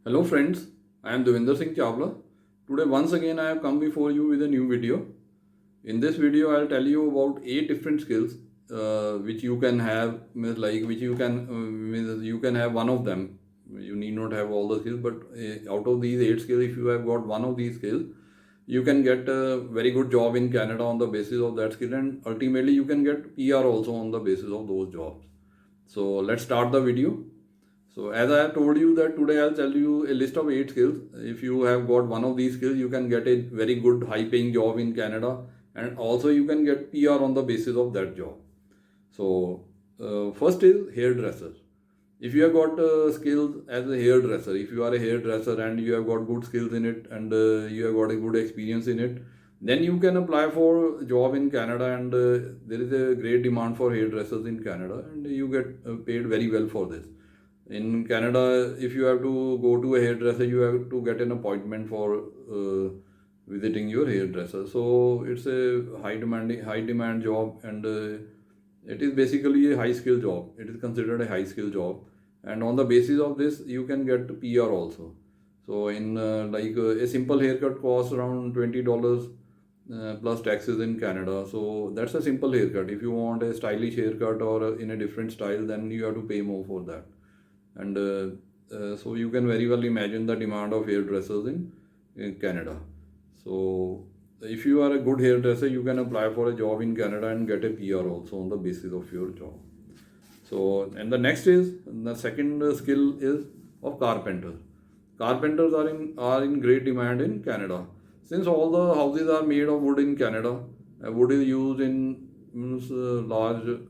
Hello friends, I am Devinder Singh Chawla. Today once again I have come before you with a new video. In this video I will tell you about 8 different skills which you can have, which you can have one of them. You need not have all the skills, but out of these 8 skills, if you have got one of these skills, you can get a very good job in Canada on the basis of that skill, and ultimately you can get PR also on the basis of those jobs. So let's start the video. So as I have told you that today I'll tell you a list of 8 skills. If you have got one of these skills, you can get a very good high paying job in Canada, and also you can get PR on the basis of that job. So first is hairdresser. If you have got skills as a hairdresser, if you are a hairdresser and you have got good skills in it, and you have got a good experience in it, then you can apply for a job in Canada, and there is a great demand for hairdressers in Canada, and you get paid very well for this. In Canada, if you have to go to a hairdresser, you have to get an appointment for visiting your hairdresser. So it's a high demand job, and it is basically a high skill job. It is considered a high skill job, and on the basis of this, you can get PR also. So in a simple haircut costs around $20 plus taxes in Canada. So that's a simple haircut. If you want a stylish haircut or in a different style, then you have to pay more for that. And so you can very well imagine the demand of hairdressers in Canada. So if you are a good hairdresser, you can apply for a job in Canada and get a PR also on the basis of your job. So, and the second skill is of carpenter. Carpenters are in great demand in Canada. Since all the houses are made of wood in Canada, wood is used in large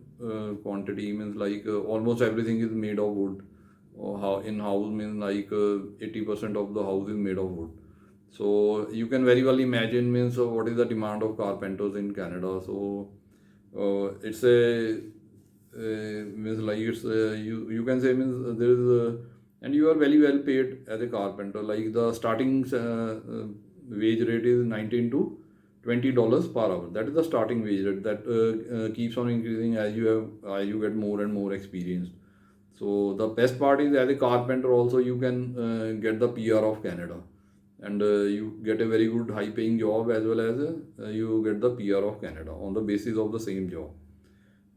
quantity, means almost everything is made of wood. Or how in house means 80% of the house is made of wood. So you can very well imagine means what is the demand of carpenters in Canada. So it's a means it's you can say means there is a, and you are very well paid as a carpenter. Like the starting wage rate is 19 to $20 per hour. That is the starting wage rate that keeps on increasing as you get more and more experience. So the best part is as a carpenter also you can get the PR of Canada, and you get a very good high paying job as well as you get the PR of Canada on the basis of the same job.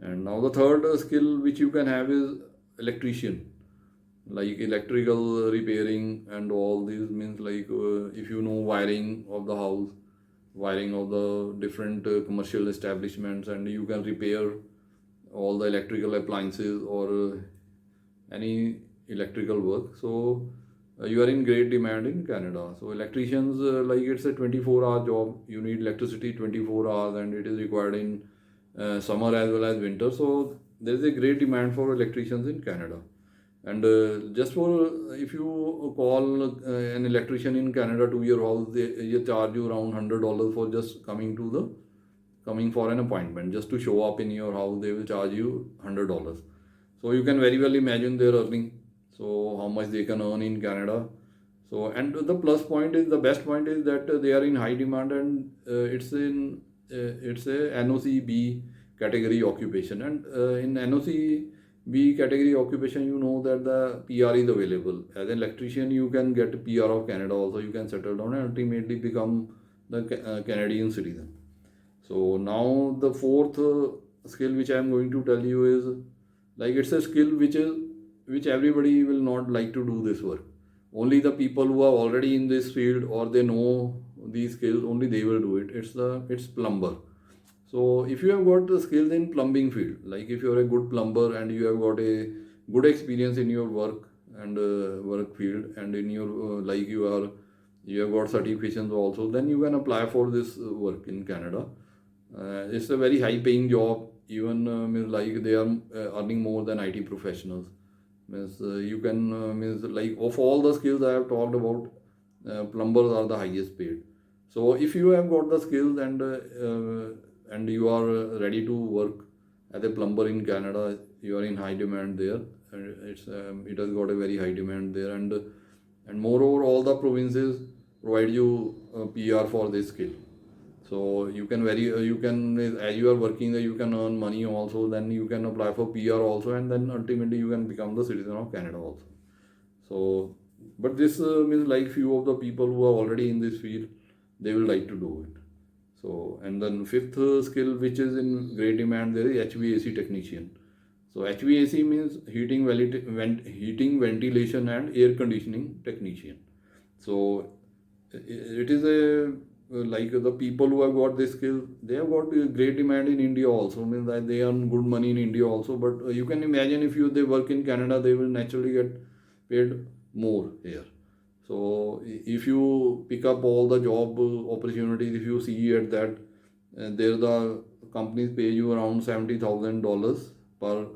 And now the third skill which you can have is electrician, like electrical repairing and all these means if you know wiring of the house, wiring of the different commercial establishments, and you can repair all the electrical appliances or any electrical work. So you are in great demand in Canada. So electricians, it's a 24-hour job. You need electricity 24 hours, and it is required in summer as well as winter. So there is a great demand for electricians in Canada. And just for if you call an electrician in Canada to your house, they charge you around $100 for just coming for an appointment. Just to show up in your house, they will charge you $100. So you can very well imagine their earning. So how much they can earn in Canada. So and the plus point is the best point is that they are in high demand, and it's a NOC-B category occupation, and in NOC-B category occupation, you know that the PR is available. As an electrician, you can get PR of Canada also. You can settle down and ultimately become the Canadian citizen. So now the fourth skill which I am going to tell you is it's a skill which everybody will not like to do this work. Only the people who are already in this field or they know these skills, only they will do it. It's plumber. So if you have got the skills in plumbing field, like if you are a good plumber and you have got a good experience in your work and work field, and in your you have got certifications also, then you can apply for this work in Canada. It's a very high paying job. Even they are earning more than IT professionals. Means you can means of all the skills I have talked about, plumbers are the highest paid. So if you have got the skills and you are ready to work as a plumber in Canada, you are in high demand there. It has got a very high demand there, and moreover all the provinces provide you PR for this skill. So you can as you are working there, you can earn money also. Then you can apply for PR also, and then ultimately you can become the citizen of Canada also. So but this means like few of the people who are already in this field, they will like to do it. So, and then fifth skill which is in great demand, there is HVAC technician. So HVAC means heating, ventilation and air conditioning technician. So it is a like the people who have got this skill, they have got a great demand in India also. Means that they earn good money in India also. But you can imagine if they work in Canada, they will naturally get paid more here. So if you pick up all the job opportunities, if you see at that, there the companies pay you around $70,000 per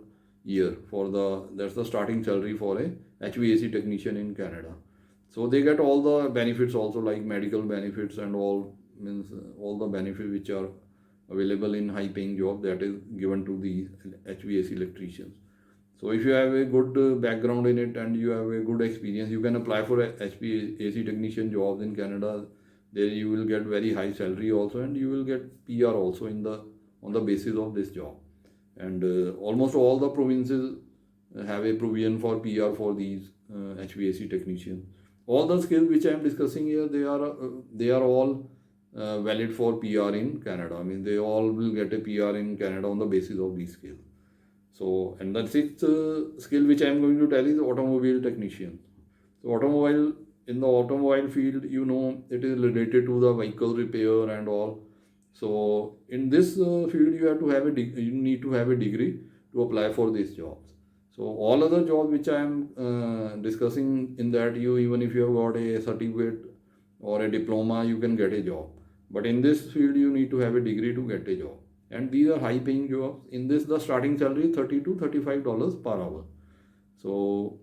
year for that's the starting salary for a HVAC technician in Canada. So they get all the benefits also, like medical benefits and all, means all the benefits which are available in high paying job, that is given to the HVAC electricians. So if you have a good background in it and you have a good experience, you can apply for a HVAC technician jobs in Canada. There you will get very high salary also, and you will get PR also on the basis of this job. And almost all the provinces have a provision for PR for these HVAC technicians. All the skills which I am discussing here, they are all valid for PR in Canada. I mean, they all will get a PR in Canada on the basis of these skills. So, and the sixth skill which I am going to tell is automobile technician. So, in the automobile field, it is related to the vehicle repair and all. So, in this field, you need to have a degree to apply for these jobs. So, all other jobs which I am discussing, in that even if you have got a certificate or a diploma, you can get a job. But in this field, you need to have a degree to get a job. And these are high paying jobs. In this, the starting salary is $30 to $35 per hour. So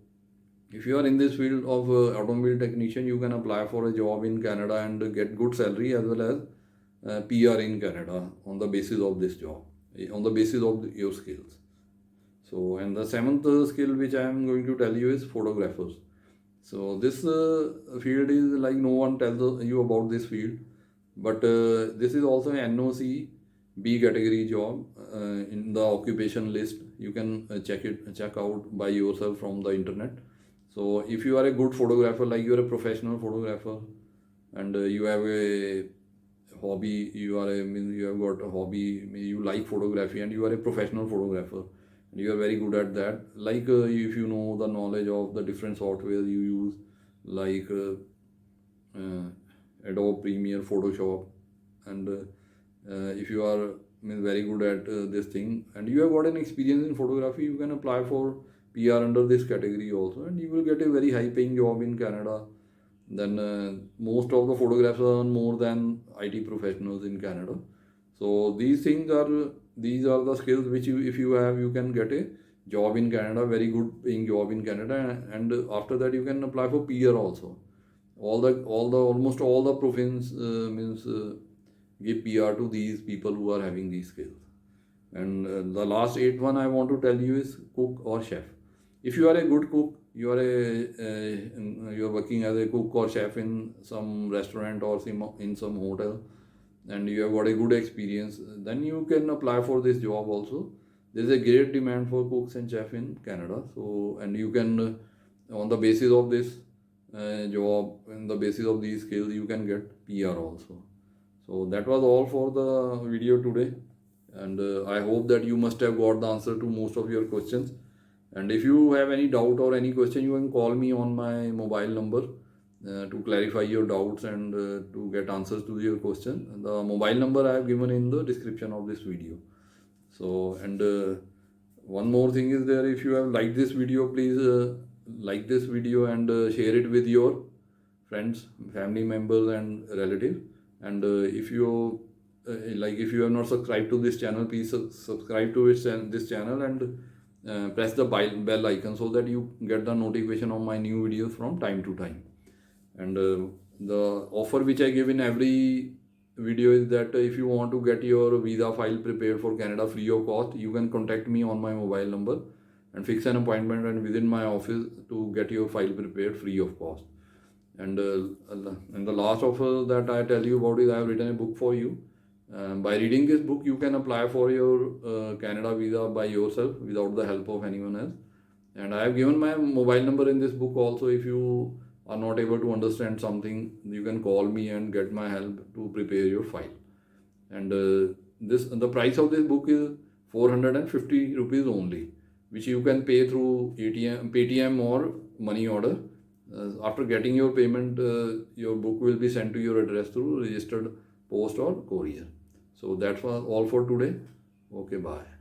if you are in this field of automobile technician, you can apply for a job in Canada and get good salary as well as PR in Canada on the basis of this job, on the basis of your skills. So, and the seventh skill which I am going to tell you is photographers. So this field is like no one tells you about this field, but this is also an NOC B category job in the occupation list. You can check out by yourself from the internet. So if you are a good photographer, like you are a professional photographer, and you have a hobby, you have got a hobby, you like photography, and you are a professional photographer, and you are very good at that. Like if you know the knowledge of the different software you use, like Adobe Premiere, Photoshop, and if you are very good at this thing and you have got an experience in photography, you can apply for PR under this category also, and you will get a very high paying job in Canada. Then most of the photographers earn more than IT professionals in Canada. So these are the skills which if you have, you can get a job in Canada, very good paying job in Canada, and after that you can apply for PR also. Almost all the province give PR to these people who are having these skills. And the last eighth one I want to tell you is cook or chef. If you are a good cook, you are working as a cook or chef in some restaurant or in some hotel, and you have got a good experience, then you can apply for this job also. There is a great demand for cooks and chef in Canada. So, and you can on the basis of this job, on the basis of these skills, you can get PR also. So that was all for the video today, and I hope that you must have got the answer to most of your questions. And if you have any doubt or any question, you can call me on my mobile number to clarify your doubts and to get answers to your question. The mobile number I have given in the description of this video. So, and one more thing is there, if you have liked this video, please like this video and share it with your friends, family members and relatives. And if you if you have not subscribed to this channel, please subscribe to this channel and press the bell icon so that you get the notification of my new videos from time to time. And the offer which I give in every video is that if you want to get your visa file prepared for Canada free of cost, you can contact me on my mobile number and fix an appointment and visit my office to get your file prepared free of cost. And the last offer that I tell you about is I have written a book for you. By reading this book, you can apply for your Canada visa by yourself without the help of anyone else. And I have given my mobile number in this book also. If you are not able to understand something, you can call me and get my help to prepare your file. And the price of this book is 450 rupees only, which you can pay through ATM, Paytm or money order. After getting your payment, your book will be sent to your address through registered post or courier. So that's all for today. Okay, bye.